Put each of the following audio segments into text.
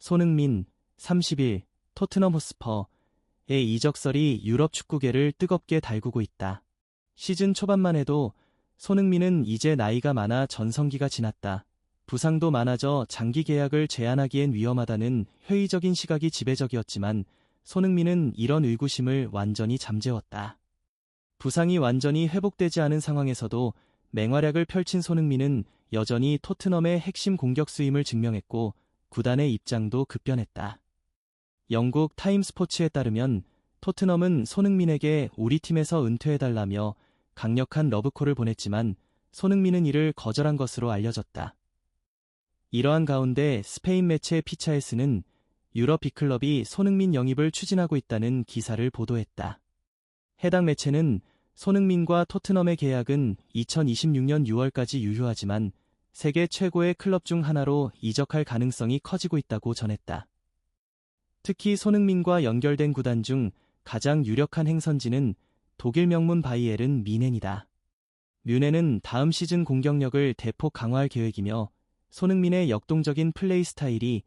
손흥민, 30일, 토트넘 호스퍼의 이적설이 유럽 축구계를 뜨겁게 달구고 있다. 시즌 초반만 해도 손흥민은 이제 나이가 많아 전성기가 지났다. 부상도 많아져 장기 계약을 제안하기엔 위험하다는 회의적인 시각이 지배적이었지만 손흥민은 이런 의구심을 완전히 잠재웠다. 부상이 완전히 회복되지 않은 상황에서도 맹활약을 펼친 손흥민은 여전히 토트넘의 핵심 공격수임을 증명했고 구단의 입장도 급변했다. 영국 타임스포츠에 따르면 토트넘은 손흥민에게 우리 팀에서 은퇴해달라며 강력한 러브콜을 보냈지만 손흥민은 이를 거절한 것으로 알려졌다. 이러한 가운데 스페인 매체 피차에스는 유럽 빅클럽이 손흥민 영입을 추진하고 있다는 기사를 보도했다. 해당 매체는 손흥민과 토트넘의 계약은 2026년 6월까지 유효하지만 세계 최고의 클럽 중 하나로 이적할 가능성이 커지고 있다고 전했다. 특히 손흥민과 연결된 구단 중 가장 유력한 행선지는 독일 명문 바이에른 뮌헨이다. 뮌헨은 다음 시즌 공격력을 대폭 강화할 계획이며 손흥민의 역동적인 플레이 스타일이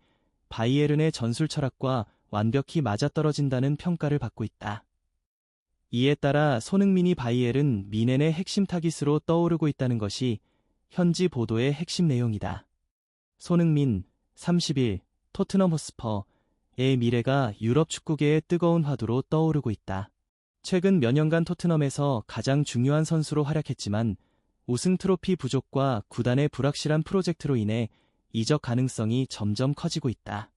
바이에른의 전술 철학과 완벽히 맞아떨어진다는 평가를 받고 있다. 이에 따라 손흥민이 바이에른 뮌헨의 핵심 타깃으로 떠오르고 있다는 것이 현지 보도의 핵심 내용이다. 손흥민, 30일, 토트넘 호스퍼의 미래가 유럽 축구계의 뜨거운 화두로 떠오르고 있다. 최근 몇 년간 토트넘에서 가장 중요한 선수로 활약했지만 우승 트로피 부족과 구단의 불확실한 프로젝트로 인해 이적 가능성이 점점 커지고 있다.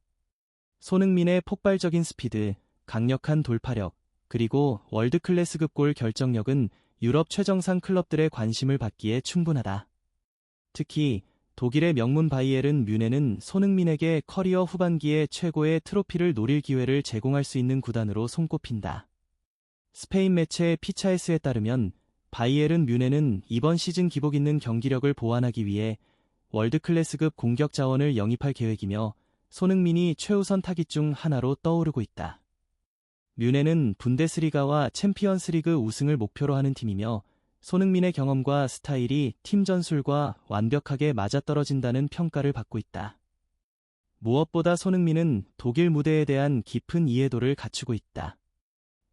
손흥민의 폭발적인 스피드, 강력한 돌파력, 그리고 월드클래스급 골 결정력은 유럽 최정상 클럽들의 관심을 받기에 충분하다. 특히 독일의 명문 바이에른 뮌헨은 손흥민에게 커리어 후반기에 최고의 트로피를 노릴 기회를 제공할 수 있는 구단으로 손꼽힌다. 스페인 매체 피차에스에 따르면 바이에른 뮌헨은 이번 시즌 기복 있는 경기력을 보완하기 위해 월드클래스급 공격 자원을 영입할 계획이며 손흥민이 최우선 타깃 중 하나로 떠오르고 있다. 뮌헨은 분데스리가와 챔피언스리그 우승을 목표로 하는 팀이며 손흥민의 경험과 스타일이 팀 전술과 완벽하게 맞아떨어진다는 평가를 받고 있다. 무엇보다 손흥민은 독일 무대에 대한 깊은 이해도를 갖추고 있다.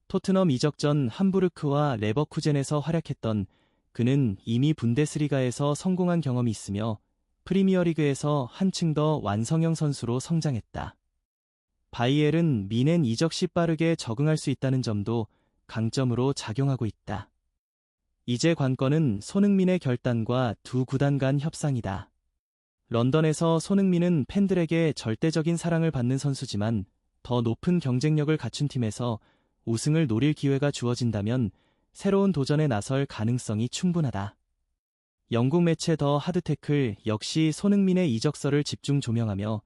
토트넘 이적 전 함부르크와 레버쿠젠에서 활약했던 그는 이미 분데스리가에서 성공한 경험이 있으며 프리미어리그에서 한층 더 완성형 선수로 성장했다. 바이에른 뮌헨 이적 시 빠르게 적응할 수 있다는 점도 강점으로 작용하고 있다. 이제 관건은 손흥민의 결단과 두 구단 간 협상이다. 런던에서 손흥민은 팬들에게 절대적인 사랑을 받는 선수지만 더 높은 경쟁력을 갖춘 팀에서 우승을 노릴 기회가 주어진다면 새로운 도전에 나설 가능성이 충분하다. 영국 매체 더 하드테클 역시 손흥민의 이적설을 집중 조명하며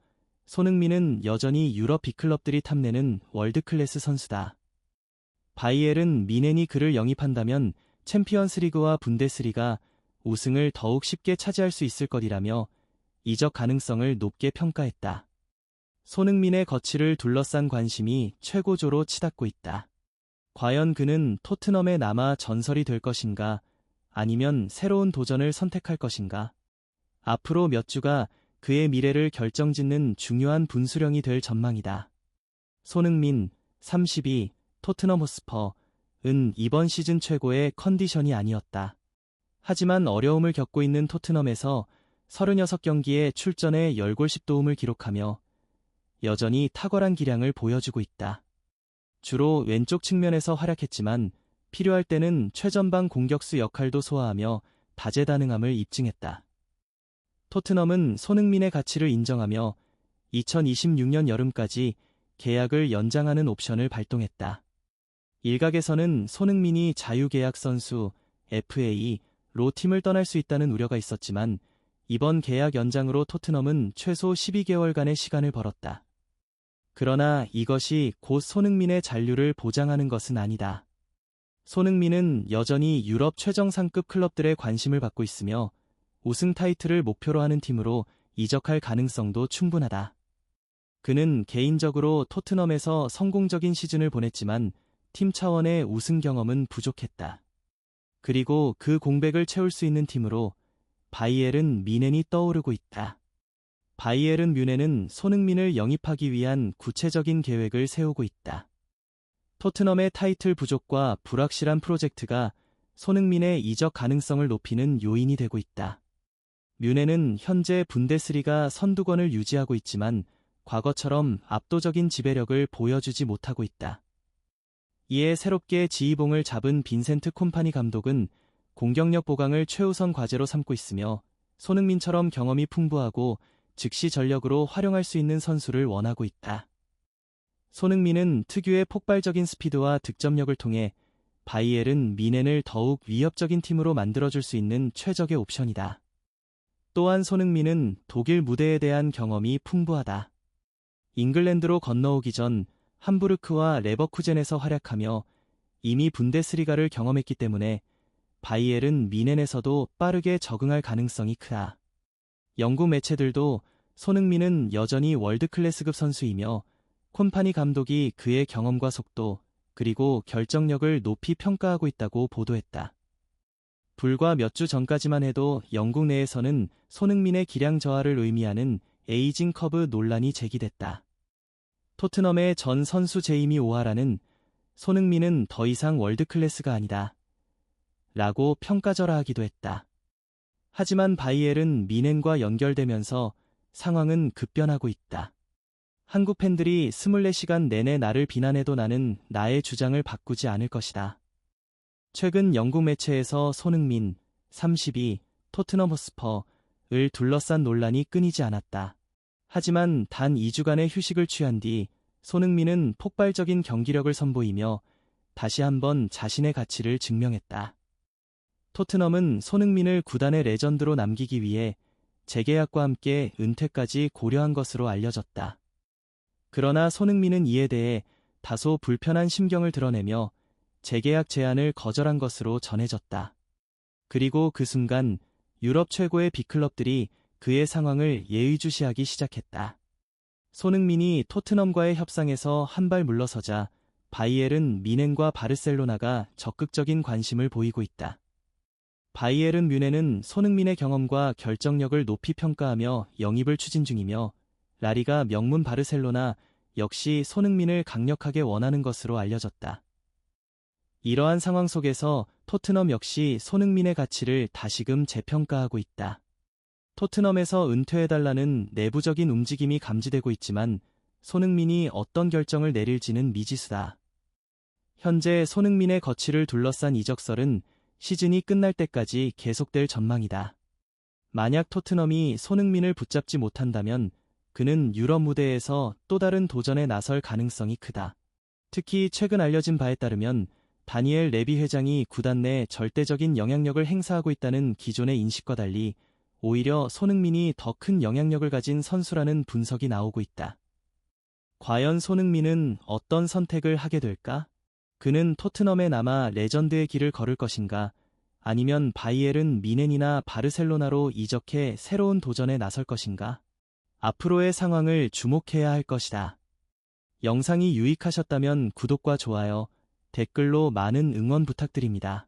손흥민은 여전히 유럽 빅클럽들이 탐내는 월드클래스 선수다. 바이에른 뮌헨이 그를 영입한다면 챔피언스리그와 분데스리가 우승을 더욱 쉽게 차지할 수 있을 것이라며 이적 가능성을 높게 평가했다. 손흥민의 거취를 둘러싼 관심이 최고조로 치닫고 있다. 과연 그는 토트넘에 남아 전설이 될 것인가 아니면 새로운 도전을 선택할 것인가? 앞으로 몇 주가 그의 미래를 결정짓는 중요한 분수령이 될 전망이다. 손흥민, 32, 토트넘 호스퍼는 이번 시즌 최고의 컨디션이 아니었다. 하지만 어려움을 겪고 있는 토트넘에서 36경기에 출전해 10골 10도움을 기록하며 여전히 탁월한 기량을 보여주고 있다. 주로 왼쪽 측면에서 활약했지만 필요할 때는 최전방 공격수 역할도 소화하며 다재다능함을 입증했다. 토트넘은 손흥민의 가치를 인정하며 2026년 여름까지 계약을 연장하는 옵션을 발동했다. 일각에서는 손흥민이 자유계약 선수 FA로 팀을 떠날 수 있다는 우려가 있었지만 이번 계약 연장으로 토트넘은 최소 12개월간의 시간을 벌었다. 그러나 이것이 곧 손흥민의 잔류를 보장하는 것은 아니다. 손흥민은 여전히 유럽 최정상급 클럽들의 관심을 받고 있으며 우승 타이틀을 목표로 하는 팀으로 이적할 가능성도 충분하다. 그는 개인적으로 토트넘에서 성공적인 시즌을 보냈지만 팀 차원의 우승 경험은 부족했다. 그리고 그 공백을 채울 수 있는 팀으로 바이에른 뮌헨이 떠오르고 있다. 바이에른 뮌헨은 손흥민을 영입하기 위한 구체적인 계획을 세우고 있다. 토트넘의 타이틀 부족과 불확실한 프로젝트가 손흥민의 이적 가능성을 높이는 요인이 되고 있다. 뮌헨은 현재 분데스리가 선두권을 유지하고 있지만 과거처럼 압도적인 지배력을 보여주지 못하고 있다. 이에 새롭게 지휘봉을 잡은 빈센트 콤파니 감독은 공격력 보강을 최우선 과제로 삼고 있으며 손흥민처럼 경험이 풍부하고 즉시 전력으로 활용할 수 있는 선수를 원하고 있다. 손흥민은 특유의 폭발적인 스피드와 득점력을 통해 바이에른 뮌헨을 더욱 위협적인 팀으로 만들어줄 수 있는 최적의 옵션이다. 또한 손흥민은 독일 무대에 대한 경험이 풍부하다. 잉글랜드로 건너오기 전 함부르크와 레버쿠젠에서 활약하며 이미 분데스리가를 경험했기 때문에 바이에른 뮌헨에서도 빠르게 적응할 가능성이 크다. 영국 매체들도 손흥민은 여전히 월드클래스급 선수이며 콤파니 감독이 그의 경험과 속도, 그리고 결정력을 높이 평가하고 있다고 보도했다. 불과 몇 주 전까지만 해도 영국 내에서는 손흥민의 기량 저하를 의미하는 에이징 커브 논란이 제기됐다. 토트넘의 전 선수 제이미 오하라는 손흥민은 더 이상 월드클래스가 아니다 라고 평가절하하기도 했다. 하지만 바이에른 뮌헨과 연결되면서 상황은 급변하고 있다. 한국 팬들이 24시간 내내 나를 비난해도 나는 나의 주장을 바꾸지 않을 것이다. 최근 영국 매체에서 손흥민, 32, 토트넘 호스퍼를 둘러싼 논란이 끊이지 않았다. 하지만 단 2주간의 휴식을 취한 뒤 손흥민은 폭발적인 경기력을 선보이며 다시 한번 자신의 가치를 증명했다. 토트넘은 손흥민을 구단의 레전드로 남기기 위해 재계약과 함께 은퇴까지 고려한 것으로 알려졌다. 그러나 손흥민은 이에 대해 다소 불편한 심경을 드러내며 재계약 제안을 거절한 것으로 전해졌다. 그리고 그 순간 유럽 최고의 빅클럽들이 그의 상황을 예의주시하기 시작했다. 손흥민이 토트넘과의 협상에서 한 발 물러서자 바이에른 뮌헨과 바르셀로나가 적극적인 관심을 보이고 있다. 바이에른 뮌헨은 손흥민의 경험과 결정력을 높이 평가하며 영입을 추진 중이며 라리가 명문 바르셀로나 역시 손흥민을 강력하게 원하는 것으로 알려졌다. 이러한 상황 속에서 토트넘 역시 손흥민의 가치를 다시금 재평가하고 있다. 토트넘에서 은퇴해달라는 내부적인 움직임이 감지되고 있지만 손흥민이 어떤 결정을 내릴지는 미지수다. 현재 손흥민의 거취를 둘러싼 이적설은 시즌이 끝날 때까지 계속될 전망이다. 만약 토트넘이 손흥민을 붙잡지 못한다면 그는 유럽 무대에서 또 다른 도전에 나설 가능성이 크다. 특히 최근 알려진 바에 따르면 다니엘 레비 회장이 구단 내 절대적인 영향력을 행사하고 있다는 기존의 인식과 달리 오히려 손흥민이 더 큰 영향력을 가진 선수라는 분석이 나오고 있다. 과연 손흥민은 어떤 선택을 하게 될까? 그는 토트넘에 남아 레전드의 길을 걸을 것인가? 아니면 바이에른 뮌헨이나 바르셀로나로 이적해 새로운 도전에 나설 것인가? 앞으로의 상황을 주목해야 할 것이다. 영상이 유익하셨다면 구독과 좋아요, 댓글로 많은 응원 부탁드립니다.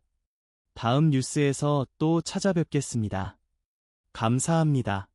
다음 뉴스에서 또 찾아뵙겠습니다. 감사합니다.